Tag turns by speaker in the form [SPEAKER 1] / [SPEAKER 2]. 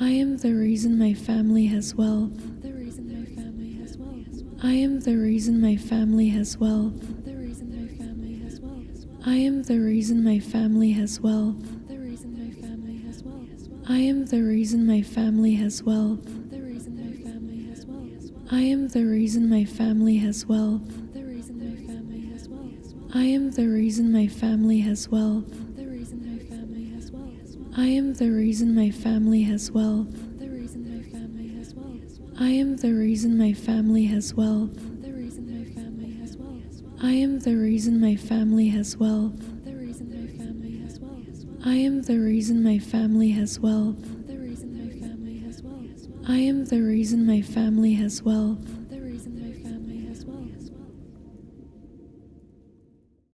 [SPEAKER 1] I am the reason my family has wealth.
[SPEAKER 2] The reason my family has wealth.
[SPEAKER 1] I am the reason my family has wealth.
[SPEAKER 2] The reason my family has wealth.
[SPEAKER 1] I am the reason my family has wealth.
[SPEAKER 2] The reason my family has wealth.
[SPEAKER 1] I am the reason my family has wealth.
[SPEAKER 2] The reason my family has wealth.
[SPEAKER 1] I am the reason my family has wealth.
[SPEAKER 2] The reason my family has wealth.
[SPEAKER 1] I am the reason my family has wealth.
[SPEAKER 2] The reason my family has wealth.
[SPEAKER 1] I am the reason my family has wealth.
[SPEAKER 2] The reason my family has wealth.
[SPEAKER 1] I am the reason my family has wealth.
[SPEAKER 2] The reason my family has wealth.
[SPEAKER 1] I am the reason my family has wealth.
[SPEAKER 2] The reason my family has wealth.
[SPEAKER 1] I am the reason my family has wealth.
[SPEAKER 2] The reason my family has wealth.
[SPEAKER 1] I am the reason my family has wealth.